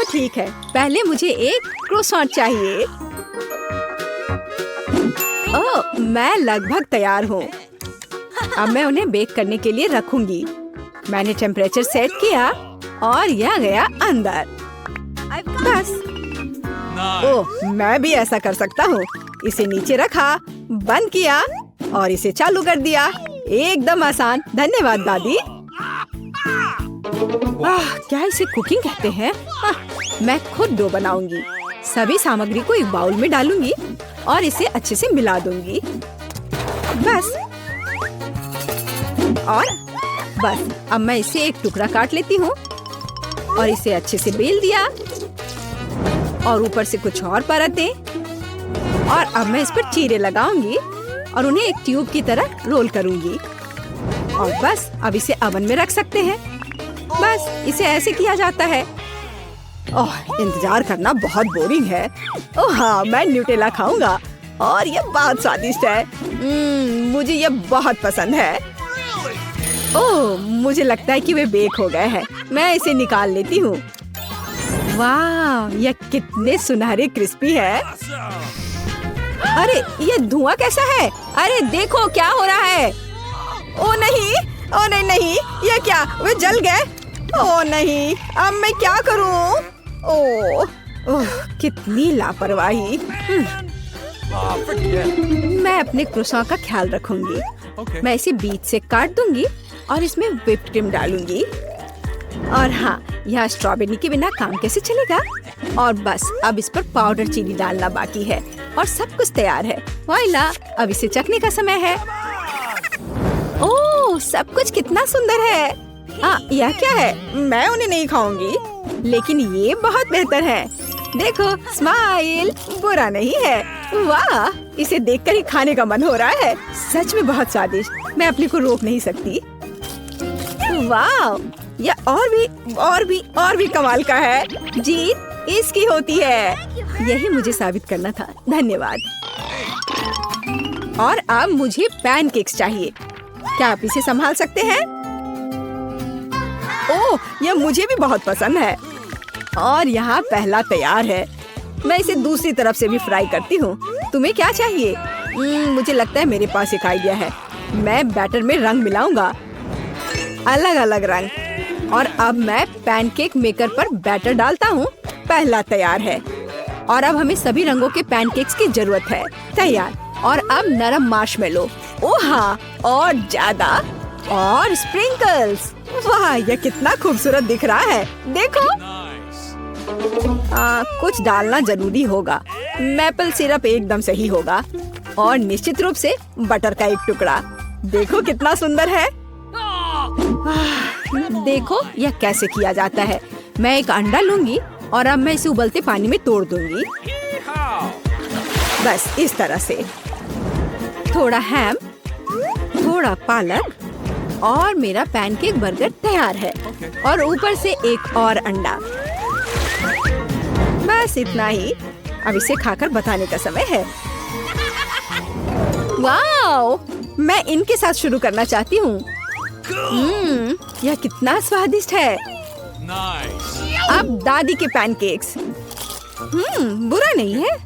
तो ठीक है, पहले मुझे एक क्रोसॉन्ट चाहिए। ओह, मैं लगभग तैयार हूँ। अब मैं उन्हें बेक करने के लिए रखूंगी। मैंने टेम्परेचर सेट किया और यह गया अंदर। बस। ओह, मैं भी ऐसा कर सकता हूँ। इसे नीचे रखा, बंद किया और इसे चालू कर दिया। एकदम आसान। धन्यवाद दादी। क्या इसे कुकिंग कहते हैं? मैं खुद डो बनाऊंगी। सभी सामग्री को एक बाउल में डालूंगी और इसे अच्छे से मिला दूंगी। बस। और बस, अब मैं इसे एक टुकड़ा काट लेती हूँ और इसे अच्छे से बेल दिया और ऊपर से कुछ और परतें। और अब मैं इस पर चीरे लगाऊंगी और उन्हें एक ट्यूब की तरह रोल करूंगी। और बस, अब इसे ओवन में रख सकते हैं। बस, इसे ऐसे किया जाता है। ओह, इंतजार करना बहुत बोरिंग है। ओह हाँ, मैं न्यूटेला खाऊंगा और ये बहुत स्वादिष्ट है। मुझे ये बहुत पसंद है। ओह, मुझे लगता है कि वे बेक हो गए हैं। मैं इसे निकाल लेती हूँ। वाह, ये कितने सुनहरे क्रिस्पी है। अरे, ये धुआं कैसा है? अरे देखो क्या हो रहा है। ओ नहीं, ओ नहीं नहीं, ये क्या? वे जल गए। ओ नहीं, अब मैं क्या करूं? ओह, कितनी लापरवाही। मैं अपने क्रोसॉन का ख्याल रखूंगी। मैं इसे बीच से काट दूंगी और इसमें व्हिप्ड क्रीम डालूंगी। और हाँ, यह स्ट्रॉबेरी के बिना काम कैसे चलेगा? और बस, अब इस पर पाउडर चीनी डालना बाकी है और सब कुछ तैयार है। वाइला, अब इसे चखने का समय है। ओह, सब कुछ कितना सुंदर है। यह क्या है? मैं उन्हें नहीं खाऊंगी, लेकिन ये बहुत बेहतर है। देखो, स्माइल बुरा नहीं है। वाह, इसे देखकर ही खाने का मन हो रहा है। सच में बहुत स्वादिष्ट। मैं अपने को रोक नहीं सकती। वाह, यह और भी कमाल का है। जीत इसकी होती है। यही मुझे साबित करना था। धन्यवाद। और अब मुझे पैनकेक्स चाहिए। क्या आप इसे संभाल सकते हैं? ओह, यह मुझे भी बहुत पसंद है। और यहाँ पहला तैयार है। मैं इसे दूसरी तरफ से भी फ्राई करती हूँ। तुम्हें क्या चाहिए? मुझे लगता है मेरे पास एक आइडिया है। मैं बैटर में रंग मिलाऊंगा, अलग अलग रंग। और अब मैं पैनकेक मेकर पर बैटर डालता हूँ। पहला तैयार है। और अब हमें सभी रंगों के पैनकेक्स की जरूरत है। तैयार। और अब नरम मार्शमेलो। ओह हाँ, और ज्यादा। और स्प्रिंकल्स। वाह, यह कितना खूबसूरत दिख रहा है। देखो। कुछ डालना जरूरी होगा। मैपल सिरप एकदम सही होगा। और निश्चित रूप से बटर का एक टुकड़ा। देखो कितना सुंदर है। देखो यह कैसे किया जाता है। मैं एक अंडा लूंगी और अब मैं इसे उबलते पानी में तोड़ दूंगी। बस इस तरह से। थोड़ा हैम, थोड़ा पालक और मेरा पैनकेक बर्गर तैयार है। और ऊपर से एक और अंडा। बस इतना ही। अब इसे खाकर बताने का समय है। वाओ, मैं इनके साथ शुरू करना चाहती हूँ। यह कितना स्वादिष्ट है। अब दादी के पैनकेक्स। बुरा नहीं है।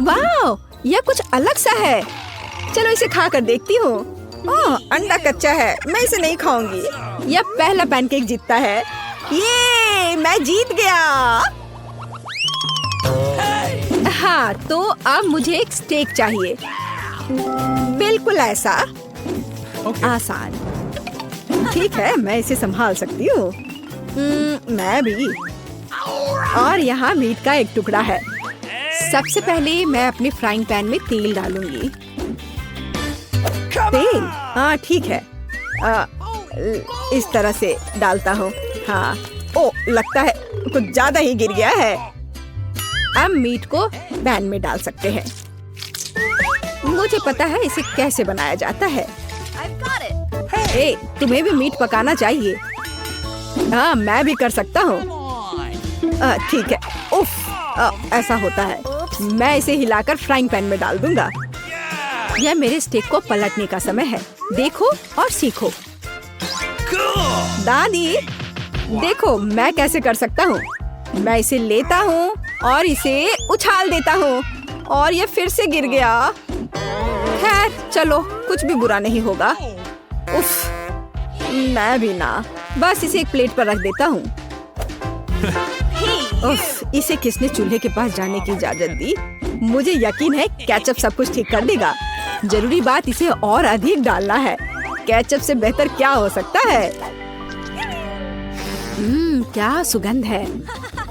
वाओ, यह कुछ अलग सा है। चलो इसे खाकर देखती हूँ। अंडा कच्चा है, मैं इसे नहीं खाऊंगी। यह पहला पैनकेक जीतता है। ये मैं जीत गया। हाँ, तो अब मुझे एक स्टेक चाहिए। बिल्कुल ऐसा। आसान। ठीक है, मैं इसे संभाल सकती हूँ। मैं भी। और यहाँ मीट का एक टुकड़ा है। सबसे पहले मैं अपने फ्राइंग पैन में तेल डालूंगी। तेल? हाँ ठीक है। इस तरह से डालता हूँ। हाँ। ओ, लगता है कुछ ज्यादा ही गिर गया है। अब मीट को पैन में डाल सकते हैं। मुझे पता है इसे कैसे बनाया जाता है। तुम्हें भी मीट पकाना चाहिए। हाँ, मैं भी कर सकता हूँ। ठीक है। उफ, ऐसा होता है। मैं इसे हिलाकर फ्राइंग पैन में डाल दूंगा। यह मेरे स्टेक को पलटने का समय है। देखो और सीखो। दादी, देखो मैं कैसे कर सकता हूँ। मैं इसे लेता हूँ और इसे उछाल देता हूँ और ये फिर से गिर गया। खैर चलो, कुछ भी बुरा नहीं होगा। उफ, मैं भी ना। बस इसे एक प्लेट पर रख देता हूँ। उफ, इसे किसने चूल्हे के पास जाने की इजाजत दी? मुझे यकीन है केचप सब कुछ ठीक कर देगा। जरूरी बात इसे और अधिक डालना है। केचप से बेहतर क्या हो सकता है? क्या सुगंध है।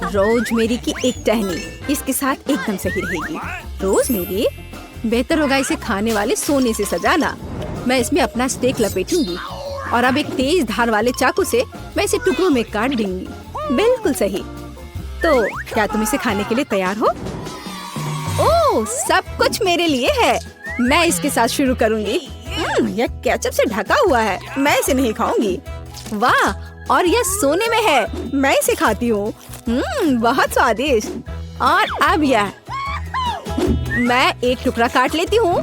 रोजमेरी की एक टहनी इसके साथ एकदम सही रहेगी। रोजमेरी? बेहतर होगा इसे खाने वाले सोने से सजाना। मैं इसमें अपना स्टेक लपेटूंगी और अब एक तेज धार वाले चाकू से मैं इसे टुकड़ों में काट दूंगी। बिल्कुल सही। तो क्या तुम इसे खाने के लिए तैयार हो? ओह, सब कुछ मेरे लिए है। मैं इसके साथ शुरू करूंगी। यह केचप से ढका हुआ है। मैं इसे नहीं खाऊंगी। वाह, और यह सोने में है। मैं इसे खाती हूँ। बहुत स्वादिष्ट। और अब यह, मैं एक टुकड़ा काट लेती हूँ।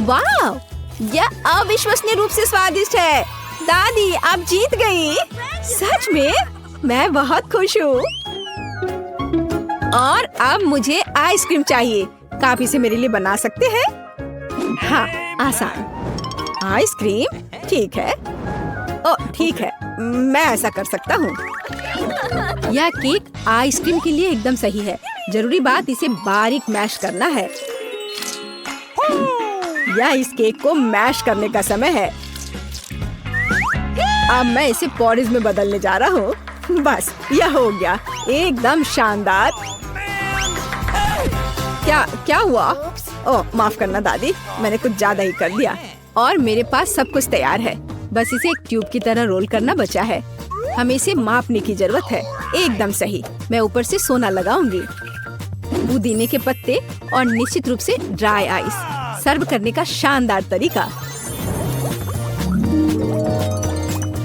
वाह, यह अविश्वसनीय रूप से स्वादिष्ट है। दादी, आप जीत गई। सच में? मैं बहुत खुश हूँ। और अब मुझे आइसक्रीम चाहिए। क्या आप इसे मेरे लिए बना सकते हैं? हाँ, आसान। आइसक्रीम? ठीक है। ओह, ठीक है, मैं ऐसा कर सकता हूँ। यह केक आइसक्रीम के लिए एकदम सही है। जरूरी बात इसे बारीक मैश करना है। यह इस केक को मैश करने का समय है। अब मैं इसे पॉरेज में बदलने जा रहा हूँ। बस, यह हो गया। एकदम शानदार। क्या हुआ? ओह, माफ करना दादी, मैंने कुछ ज्यादा ही कर दिया। और मेरे पास सब कुछ तैयार है। बस इसे एक ट्यूब की तरह रोल करना बचा है। हमें इसे मापने की जरूरत है। एकदम सही। मैं ऊपर से सोना लगाऊंगी, पुदीने के पत्ते और निश्चित रूप से ड्राई आइस। सर्व करने का शानदार तरीका।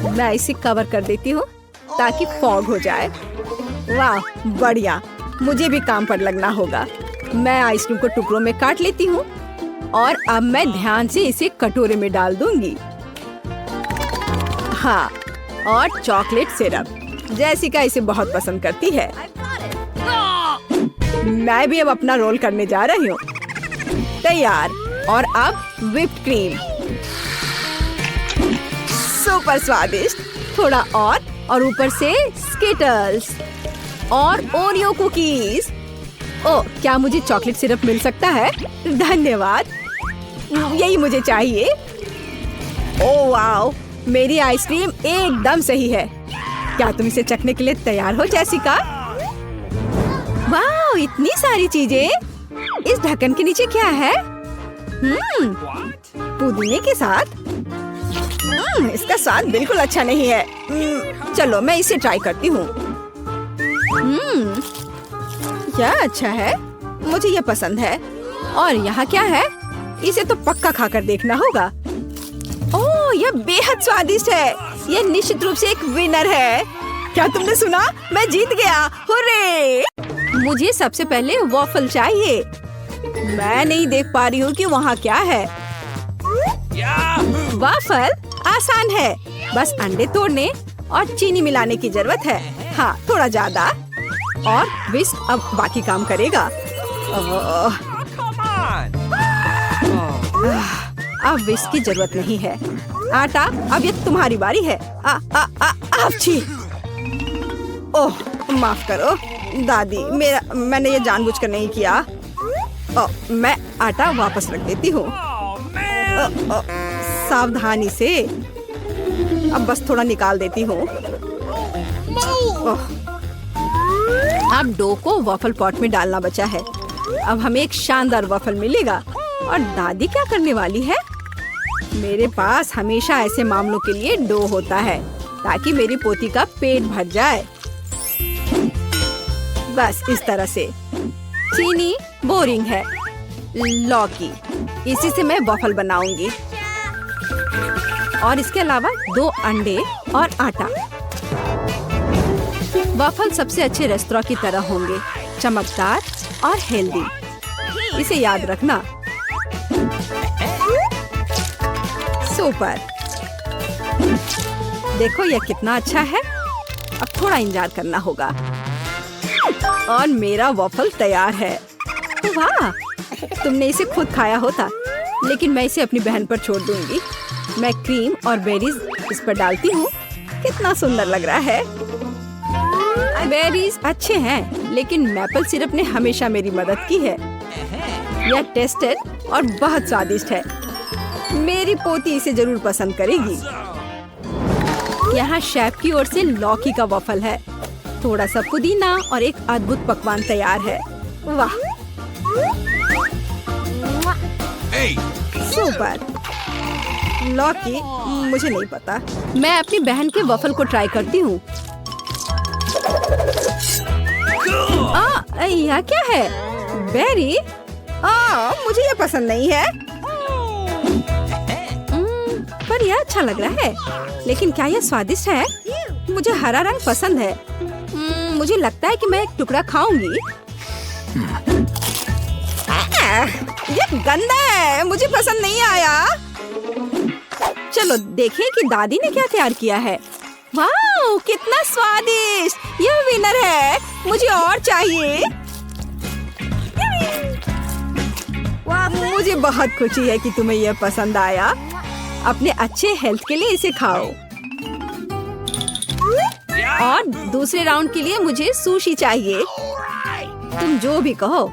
मैं इसे कवर कर देती हूँ ताकि फॉग हो जाए। वाह, बढ़िया। मुझे भी काम पर लगना होगा। मैं आइसक्रीम को टुकड़ों में काट लेती हूँ और अब मैं ध्यान से इसे कटोरे में डाल दूंगी। हाँ, और चॉकलेट सिरप। जैसिका इसे बहुत पसंद करती है। मैं भी अब अपना रोल करने जा रही हूँ। तैयार। और अब व्हिप्ड क्रीम। सुपर स्वादिष्ट। थोड़ा और ऊपर से स्किटल्स और ओरियो कुकीज। ओह, क्या मुझे चॉकलेट सिरप मिल सकता है? धन्यवाद, यही मुझे चाहिए। ओह वाओ, मेरी आइसक्रीम एकदम सही है। क्या तुम इसे चखने के लिए तैयार हो जैसिका? वाह, इतनी सारी चीजें। इस ढक्कन के नीचे क्या है? पुदीने के साथ। इसका स्वाद बिल्कुल अच्छा नहीं है। चलो, मैं इसे ट्राई करती हूँ। क्या अच्छा है। मुझे ये पसंद है। और यहाँ क्या है? इसे तो पक्का खाकर देखना होगा। ओह, यह बेहद स्वादिष्ट है। यह निश्चित रूप से एक विनर है। क्या तुमने सुना? मैं जीत गया। हुर्रे! मुझे सबसे पहले वॉफल चाहिए। मैं नहीं देख पा रही हूँ कि वहाँ क्या है। वॉफल आसान है। बस अंडे तोड़ने और चीनी मिलाने की जरूरत है। हाँ, थोड़ा ज्यादा। और विस्क अब बाकी काम करेगा। अब विस्क की जरूरत नहीं है। आटा, अब ये तुम्हारी बारी है। आच्छी! ओह, माफ करो दादी, मैंने ये जानबूझकर नहीं किया। मैं आटा वापस रख देती हूँ। सावधानी से। अब बस थोड़ा निकाल देती हूँ। अब डो को वॉफल पॉट में डालना बचा है। अब हमें एक शानदार वॉफल मिलेगा। और दादी क्या करने वाली है? मेरे पास हमेशा ऐसे मामलों के लिए डो होता है ताकि मेरी पोती का पेट भर जाए। बस इस तरह से। चीनी बोरिंग है। लौकी, इसी से मैं वॉफल बनाऊंगी। और इसके अलावा 2 अंडे और आटा। वॉफल सबसे अच्छे रेस्तरां की तरह होंगे, चमकदार और हेल्दी। इसे याद रखना। सुपर। देखो यह कितना अच्छा है। अब थोड़ा इंतजार करना होगा। और मेरा वॉफल तैयार है। वाह, तुमने इसे खुद खाया होता, लेकिन मैं इसे अपनी बहन पर छोड़ दूंगी। मैं क्रीम और बेरीज इस पर डालती हूँ। कितना सुंदर लग रहा है। बेरीज अच्छे हैं, लेकिन मैपल सिरप ने हमेशा मेरी मदद की है। यह टेस्टेड और बहुत स्वादिष्ट है। मेरी पोती इसे जरूर पसंद करेगी। यहाँ शेफ की ओर से लौकी का वॉफल है। थोड़ा सा पुदीना और एक अद्भुत पकवान तैयार है। वाह, सुपर। लौकी मुझे नहीं पता। मैं अपनी बहन के वॉफल को ट्राई करती हूँ। यह क्या है? बेरी? मुझे यह पसंद नहीं है। पर यह अच्छा लग रहा है। लेकिन क्या यह स्वादिष्ट है? मुझे हरा रंग पसंद है। मुझे लगता है कि मैं एक टुकड़ा खाऊंगी। यह गंदा है, मुझे पसंद नहीं आया। चलो देखें कि दादी ने क्या तैयार किया है। वाह, कितना स्वादिष्ट! यह विनर है। मुझे और चाहिए। मुझे बहुत खुशी है कि तुम्हें यह पसंद आया। अपने अच्छे हेल्थ के लिए इसे खाओ। और दूसरे राउंड के लिए मुझे सुशी चाहिए। तुम जो भी कहो।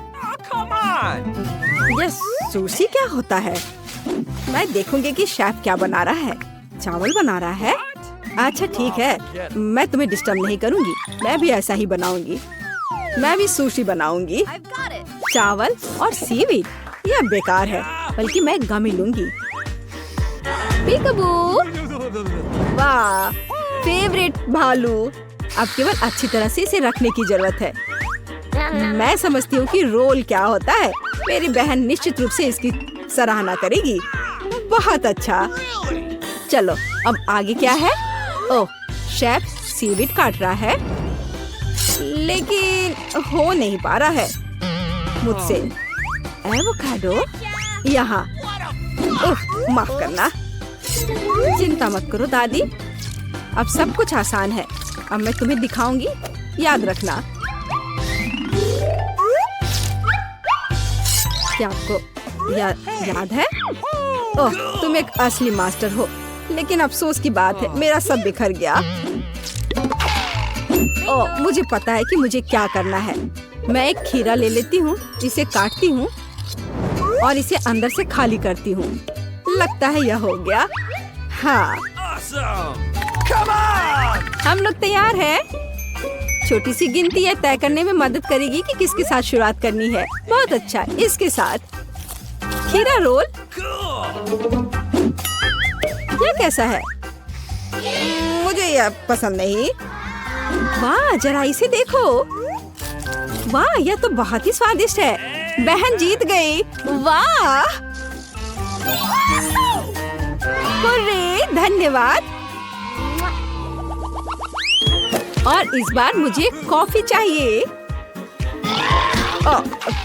यह सुशी क्या होता है? मैं देखूंगी कि शेफ क्या बना रहा है। चावल बना रहा है? अच्छा ठीक है, मैं तुम्हें डिस्टर्ब नहीं करूंगी। मैं भी ऐसा ही बनाऊंगी। मैं भी सुशी बनाऊंगी। चावल और सीवीड, यह बेकार है, बल्कि मैं गमी लूंगी। पीकबू, वाह, फेवरेट भालू। अब केवल अच्छी तरह से इसे रखने की जरूरत है। मैं समझती हूँ कि रोल क्या होता है। मेरी बहन निश्चित रूप से इसकी सराहना करेगी। बहुत अच्छा। चलो अब आगे क्या है? ओह, शेफ सीवीड काट रहा है, लेकिन हो नहीं पा रहा है मुझसे। एवोकाडो यहाँ। माफ करना। चिंता मत करो दादी, अब सब कुछ आसान है। अब मैं तुम्हें दिखाऊंगी, याद रखना। क्या आपको याद है? ओह, तुम एक असली मास्टर हो। लेकिन अफसोस की बात है, मेरा सब बिखर गया। ओह, मुझे पता है कि मुझे क्या करना है। मैं एक खीरा ले लेती हूँ, इसे काटती हूँ और इसे अंदर से खाली करती हूँ। लगता है यह हो गया। हाँ, हम लोग तैयार हैं। छोटी सी गिनती यह तय करने में मदद करेगी कि किसके साथ शुरुआत करनी है। बहुत अच्छा, इसके साथ। खीरा रोल। यह कैसा है? मुझे यह पसंद नहीं। वाह, जरा इसे देखो। वाह, यह तो बहुत ही स्वादिष्ट है। बहन जीत गई। वाह, हुर्रे, धन्यवाद। और इस बार मुझे कॉफी चाहिए।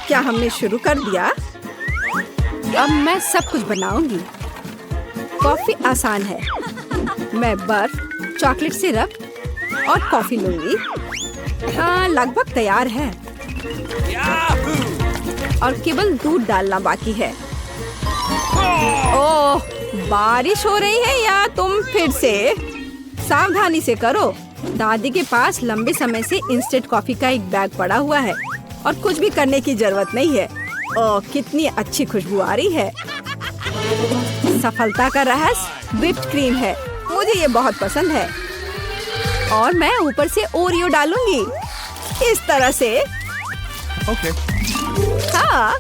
क्या हमने शुरू कर दिया? अब मैं सब कुछ बनाऊंगी। कॉफी आसान है। मैं बर्फ, चॉकलेट सिरप और कॉफी लूंगी। लगभग तैयार है और केवल दूध डालना बाकी है। ओह, बारिश हो रही है या तुम फिर से? सावधानी से करो। दादी के पास लंबे समय से इंस्टेंट कॉफी का एक बैग पड़ा हुआ है और कुछ भी करने की जरूरत नहीं है। ओह, कितनी अच्छी खुशबू आ रही है। सफलता का रहस्य व्हिप्ड क्रीम है। मुझे ये बहुत पसंद है। और मैं ऊपर से ओरियो डालूंगी, इस तरह से। ओके। हाँ,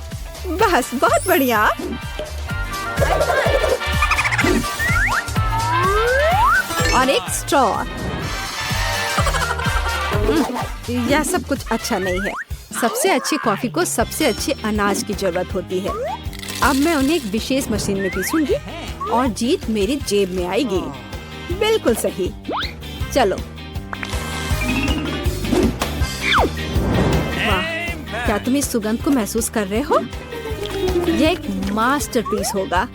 बस बहुत बढ़िया। और एक स्ट्रॉ। यह सब कुछ अच्छा नहीं है। सबसे अच्छी कॉफी को सबसे अच्छे अनाज की जरूरत होती है। अब मैं उन्हें एक विशेष मशीन में पीसूंगी और जीत मेरी जेब में आएगी। बिल्कुल सही। चलो। वाह, क्या तुम इस सुगंध को महसूस कर रहे हो? यह एक मास्टरपीस होगा।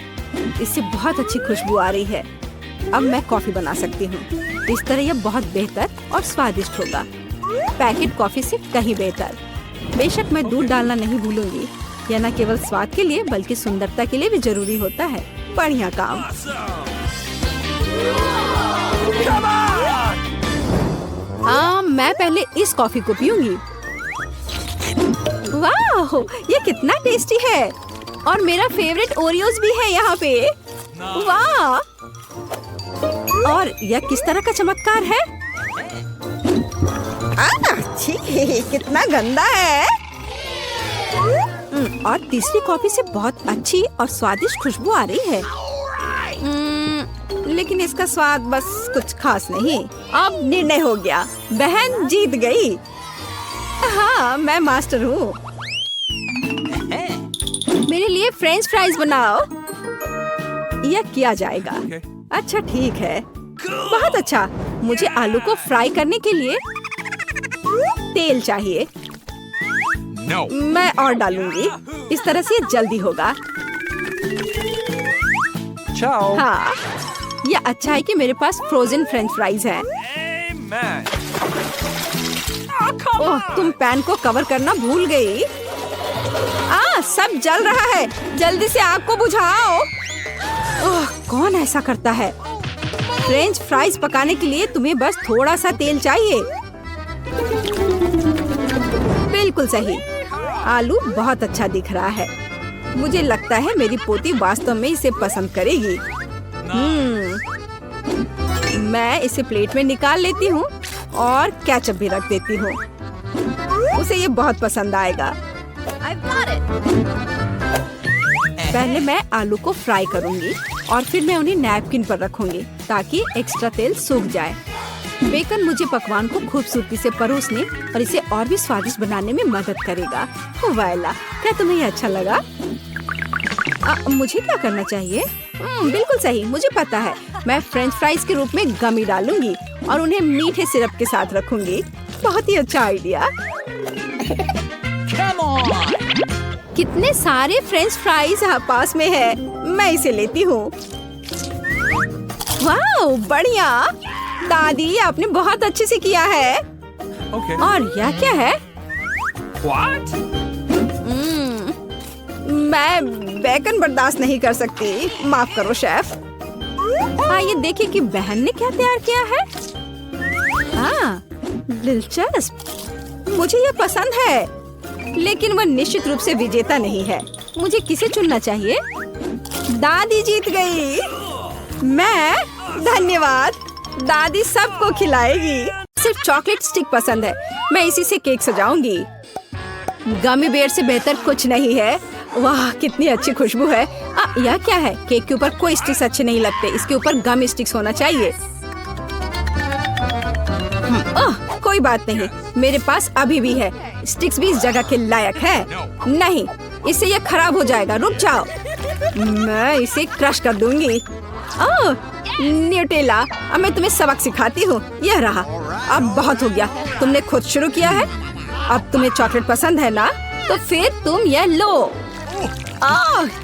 इससे बहुत अच्छी खुशबू आ रही है। अब मैं कॉफी बना सकती हूँ। इस तरह यह बहुत बेहतर और स्वादिष्ट होगा। पैकेट कॉफी से कहीं बेहतर। बेशक मैं दूध डालना नहीं भूलूंगी। यह न केवल स्वाद के लिए बल्कि सुंदरता के लिए भी जरूरी होता है। बढ़िया काम। मैं पहले इस कॉफी को पीऊंगी। वाह, ये कितना टेस्टी है। और मेरा फेवरेट ओरियोज भी है यहाँ पे। वाह, और यह किस तरह का चमत्कार है। छी, कितना गंदा है। और तीसरी कॉफी से बहुत अच्छी और स्वादिष्ट खुशबू आ रही है। लेकिन इसका स्वाद बस कुछ खास नहीं। अब निर्णय हो गया, बहन जीत गई। हाँ, मैं मास्टर हूँ। मेरे लिए फ्रेंच फ्राइज बनाओ। यह किया जाएगा। अच्छा ठीक है, बहुत अच्छा। मुझे आलू को फ्राई करने के लिए तेल चाहिए। No. मैं और डालूंगी। इस तरह से जल्दी होगा। Ciao. हाँ, यह अच्छा है कि मेरे पास फ्रोजन फ्रेंच फ्राइज हैं। Amen. ओह, तुम पैन को कवर करना भूल गई। सब जल रहा है। जल्दी से आग को बुझाओ। ओह, कौन ऐसा करता है। फ्रेंच फ्राइज पकाने के लिए तुम्हें बस थोड़ा सा तेल चाहिए। बिल्कुल सही। आलू बहुत अच्छा दिख रहा है। मुझे लगता है मेरी पोती वास्तव में इसे पसंद करेगी। मैं इसे प्लेट में निकाल लेती हूँ और केचप भी रख देती हूँ। उसे ये बहुत पसंद आएगा। पहले मैं आलू को फ्राई करूँगी और फिर मैं उन्हें नैपकिन पर रखूँगी ताकि एक्स्ट्रा तेल सूख जाए। बेकन मुझे पकवान को खूबसूरती से परोसने और इसे और भी स्वादिष्ट बनाने में मदद करेगा। वायला, क्या तुम्हें ये अच्छा लगा? मुझे क्या करना चाहिए? बिल्कुल सही, मुझे पता है। मैं फ्रेंच फ्राइज के रूप में गमी डालूंगी और उन्हें मीठे सिरप के साथ रखूंगी। बहुत ही अच्छा आइडिया। कितने सारे फ्रेंच फ्राइज पास में है। मैं इसे लेती हूँ। वाह, बढ़िया। दादी, आपने बहुत अच्छे से किया है। Okay. और यह क्या है? What? मैं बेकन बर्दाश्त नहीं कर सकती। माफ करो शेफ। आइए देखिए कि बहन ने क्या तैयार किया है। हाँ, दिलचस्प। मुझे ये पसंद है, लेकिन वह निश्चित रूप से विजेता नहीं है। मुझे किसे चुनना चाहिए? दादी जीत गई। मैं? धन्यवाद। दादी सबको खिलाएगी। सिर्फ चॉकलेट स्टिक पसंद है। मैं इसी से केक सजाऊंगी। गमी बेयर से बेहतर कुछ नहीं है। वाह, कितनी अच्छी खुशबू है। यह क्या है? केक के ऊपर कोई स्टिक्स अच्छे नहीं लगते। इसके ऊपर गम स्टिक्स होना चाहिए। कोई बात नहीं, मेरे पास अभी भी है। स्टिक्स भी इस जगह के लायक है। नहीं, इससे यह खराब हो जाएगा। रुक जाओ, मैं इसे क्रश कर दूंगी। न्यूटेला, अब मैं तुम्हें सबक सिखाती हूँ। यह रहा। अब बहुत हो गया। तुमने खुद शुरू किया है। अब तुम्हें चॉकलेट पसंद है ना? तो फिर तुम यह लो।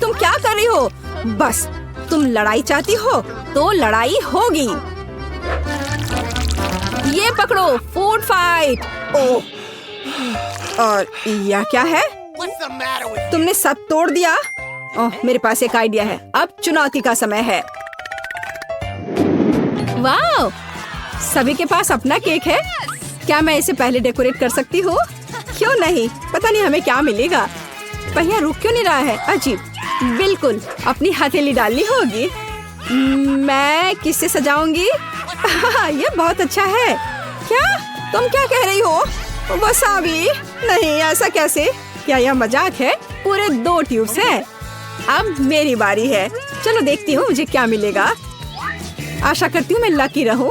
तुम क्या कर रही हो? बस, तुम लड़ाई चाहती हो तो लड़ाई होगी। ये पकड़ो, फूड फाइट। और यह क्या है? तुमने सब तोड़ दिया। मेरे पास एक आइडिया है। अब चुनौती का समय है। वाह, सभी के पास अपना केक है। क्या मैं इसे पहले डेकोरेट कर सकती हूँ? क्यों नहीं? पता नहीं हमें क्या मिलेगा। पहिया रुक क्यों नहीं रहा है? अजीब। बिल्कुल, अपनी हथेली डालनी होगी। मैं किससे सजाऊंगी? ये बहुत अच्छा है। क्या तुम क्या कह रही हो? वसाबी? नहीं, ऐसा कैसे? क्या यह मजाक है? पूरे 2 ट्यूब्स हैं। अब मेरी बारी है। चलो देखती हूँ मुझे क्या मिलेगा। आशा करती हूँ मैं लकी रहूं।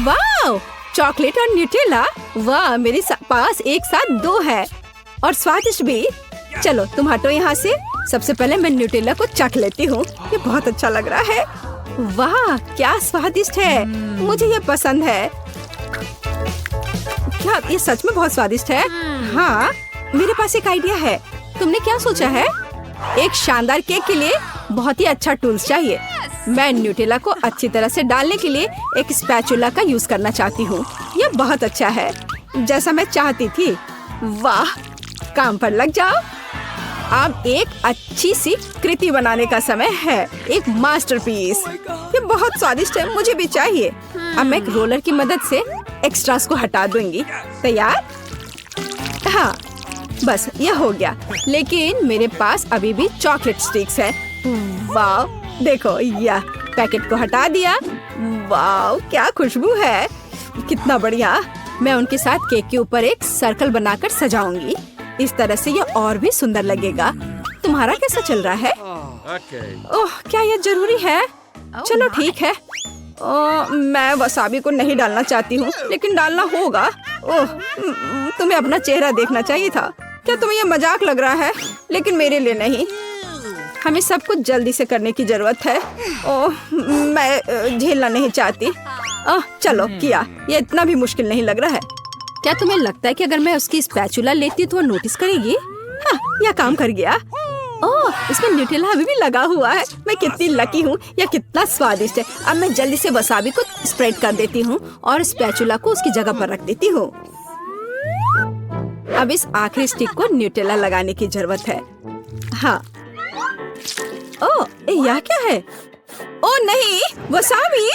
वाह, चॉकलेट और न्यूटेला। वाह, मेरे पास एक साथ 2 है और स्वादिष्ट भी। चलो तुम हटो यहाँ से। सबसे पहले मैं न्यूटेला को चख लेती हूँ। ये बहुत अच्छा लग रहा है। वाह, क्या स्वादिष्ट है। मुझे ये पसंद है। क्या ये सच में बहुत स्वादिष्ट है? हाँ, मेरे पास एक आइडिया है। तुमने क्या सोचा है? एक शानदार केक के लिए बहुत ही अच्छा टूल्स चाहिए। मैं न्यूटेला को अच्छी तरह से डालने के लिए एक स्पैचुला का यूज करना चाहती हूँ। यह बहुत अच्छा है। जैसा मैं चाहती थी। वाह, काम पर लग जाओ। अब एक अच्छी सी कृति बनाने का समय है, एक मास्टरपीस। ये बहुत स्वादिष्ट है, मुझे भी चाहिए। अब मैं एक रोलर की मदद से एक्स्ट्रास को हटा दूंगी। तैयार? हाँ, बस ये हो गया। लेकिन मेरे पास अभी भी चॉकलेट स्टिक्स है। वाह, देखो, यह पैकेट को हटा दिया। वाह, क्या खुशबू है, कितना बढ़िया। मैं उनके साथ केक के ऊपर एक सर्कल बनाकर सजाऊंगी। इस तरह से यह और भी सुंदर लगेगा। तुम्हारा कैसा चल रहा है? ओह, क्या यह जरूरी है? चलो ठीक है। मैं वसाबी को नहीं डालना चाहती हूँ, लेकिन डालना होगा। ओह, तुम्हें अपना चेहरा देखना चाहिए था। क्या तुम्हें यह मजाक लग रहा है? लेकिन मेरे लिए नहीं। हमें सब कुछ जल्दी से करने की जरूरत है। ओह, मैं झेलना नहीं चाहती। चलो किया, ये इतना भी मुश्किल नहीं लग रहा है। क्या तुम्हें लगता है कि अगर मैं उसकी स्पैचुला लेती तो वो नोटिस करेगी? हाँ, यह काम कर गया। ओह, इसमें न्यूटेला अभी भी लगा हुआ है। मैं कितनी लकी हूँ, यह कितना स्वादिष्ट है। अब मैं जल्दी से वसाबी को स्प्रेड कर देती हूँ और स्पैचुला को उसकी जगह पर रख देती हूँ। अब इस आखिरी स्टिक को न्यूटेला लगाने की जरूरत है। हाँ। ओह, यह क्या है? ओह नहीं, वसाबी!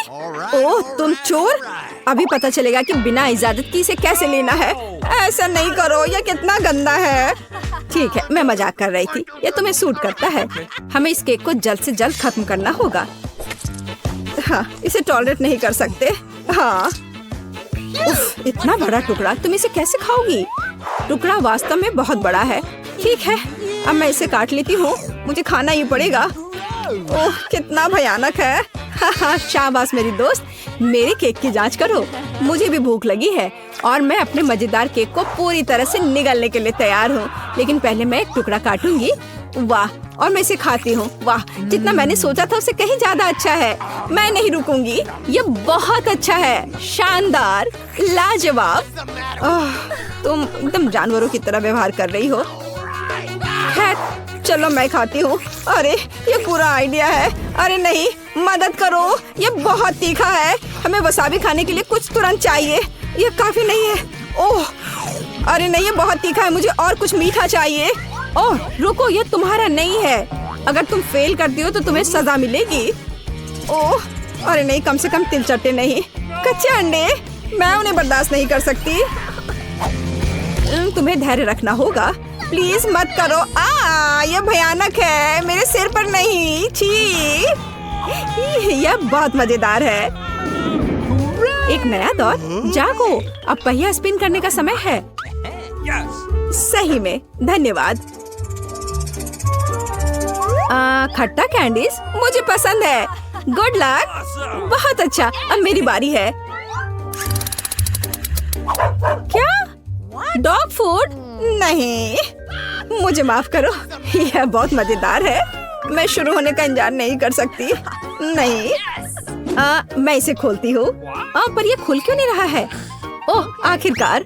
ओह, तुम चोर! अभी पता चलेगा कि बिना इजाजत की इसे कैसे लेना है। ऐसा नहीं करो, यह कितना गंदा है। ठीक है, मैं मजाक कर रही थी। ये तुम्हें सूट करता है। हमें इस केक को जल्द से जल्द खत्म करना होगा। हाँ, इसे टॉलरेट नहीं कर सकते। हाँ। उफ, इतना बड़ा टुकड़ा, तुम इसे कैसे खाओगी? टुकड़ा वास्तव में बहुत बड़ा है। ठीक है, अब मैं इसे काट लेती हूँ। मुझे खाना ही पड़ेगा। ओह, कितना भयानक है। हाँ, शाबाश मेरी दोस्त, मेरे केक की जांच करो। मुझे भी भूख लगी है और मैं अपने मजेदार केक को पूरी तरह से निगलने के लिए तैयार हूँ। लेकिन पहले मैं एक टुकड़ा काटूंगी। वाह, और मैं इसे खाती हूँ। वाह, जितना मैंने सोचा था उससे कहीं ज्यादा अच्छा है। मैं नहीं रुकूंगी, ये बहुत अच्छा है, शानदार, लाजवाब। तुम एकदम जानवरों की तरह व्यवहार कर रही हो। चलो मैं खाती हूँ। अरे, ये पूरा आइडिया है। अरे नहीं, मदद करो, ये बहुत तीखा है। हमें वसाबी खाने के लिए कुछ तुरंत चाहिए। ये काफी नहीं है। ओह, अरे नहीं, ये बहुत तीखा है। मुझे और कुछ मीठा चाहिए। ओह, रुको, ये तुम्हारा नहीं है। अगर तुम फेल करती हो तो तुम्हें सजा मिलेगी। ओह, अरे नहीं, कम से कम तिलचट्टे नहीं। कच्चे अंडे, मैं उन्हें बर्दाश्त नहीं कर सकती। तुम्हें धैर्य रखना होगा। प्लीज मत करो। ये भयानक है, मेरे सिर पर नहीं। छी, यह बहुत मजेदार है। एक नया दौर, जागो, अब पहिया स्पिन करने का समय है। सही में, धन्यवाद। खट्टा कैंडीज मुझे पसंद है। Good luck. बहुत अच्छा, अब मेरी बारी है। क्या? Dog food? नहीं, मुझे माफ करो, यह बहुत मजेदार है। मैं शुरू होने का इंतजार नहीं कर सकती। नहीं, मैं इसे खोलती हूँ। पर यह खुल क्यों नहीं रहा है? ओह, आखिरकार।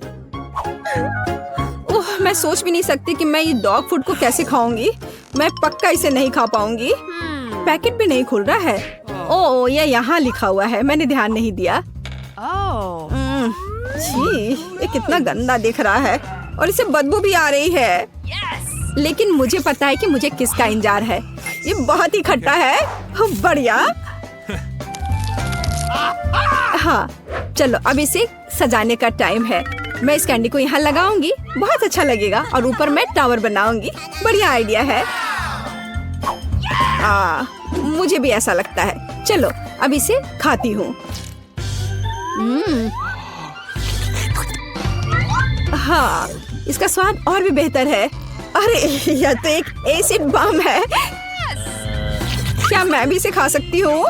ओह, मैं सोच भी नहीं सकती कि मैं ये डॉग फूड को कैसे खाऊंगी। मैं पक्का इसे नहीं खा पाऊंगी। पैकेट भी नहीं खुल रहा है। ओह, यह यहाँ लिखा हुआ है, मैंने ध्यान नहीं दिया। छी, ये कितना गंदा दिख रहा है और इसे बदबू भी आ रही है। लेकिन मुझे पता है कि मुझे किसका इंतजार है। ये बहुत ही खट्टा है। बढ़िया। हाँ, चलो अब इसे सजाने का टाइम है। मैं इस कैंडी को यहाँ लगाऊंगी, बहुत अच्छा लगेगा, और ऊपर मैं टावर बनाऊंगी। बढ़िया आइडिया है। मुझे भी ऐसा लगता है। चलो अब इसे खाती हूँ। हाँ, इसका स्वाद और भी बेहतर है। अरे, यह तो एक एसिड बम है। क्या मैं भी इसे खा सकती हूँ?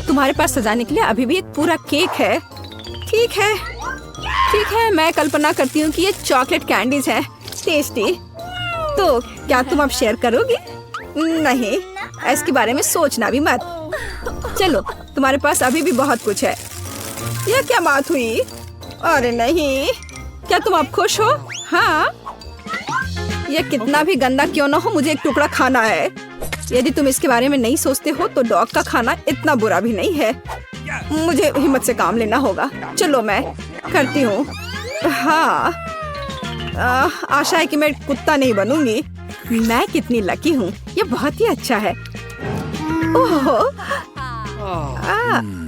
तुम्हारे पास सजाने के लिए अभी भी एक पूरा केक है। ठीक है, ठीक है, मैं कल्पना करती हूँ कि ये चॉकलेट कैंडीज हैं, टेस्टी। तो क्या तुम अब शेयर करोगी? नहीं, इसके बारे में सोचना भी मत। चलो, तुम्हारे पास अभी भी बहुत कुछ है। यह क्या बात हुई? अरे नहीं, क्या तुम अब खुश हो? हाँ, यह कितना भी गंदा क्यों ना हो, मुझे एक टुकड़ा खाना है। यदि तुम इसके बारे में नहीं सोचते हो तो डॉग का खाना इतना बुरा भी नहीं है। मुझे हिम्मत से काम लेना होगा। चलो मैं करती हूँ। हाँ, आशा है कि मैं कुत्ता नहीं बनूंगी। मैं कितनी लकी हूँ, ये बहुत ही अच्छा है। ओह,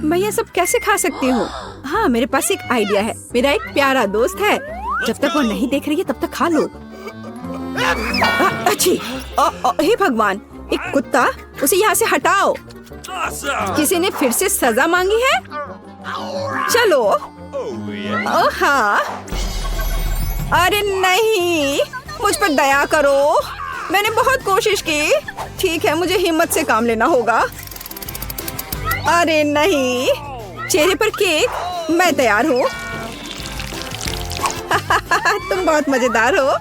मैं ये सब कैसे खा सकती हूँ? हाँ, मेरे पास एक आइडिया है। मेरा एक प्यारा दोस्त है, जब तक वो नहीं देख रही है तब तक खा लो। अच्छी, हे भगवान, एक कुत्ता, उसे यहाँ से हटाओ। Awesome! किसी ने फिर से सजा मांगी है? चलो। ओह हाँ, अरे नहीं, मुझ पर दया करो। मैंने बहुत कोशिश की। ठीक है, मुझे हिम्मत से काम लेना होगा। अरे नहीं, चेहरे पर केक। मैं तैयार हूँ। तुम बहुत मजेदार हो।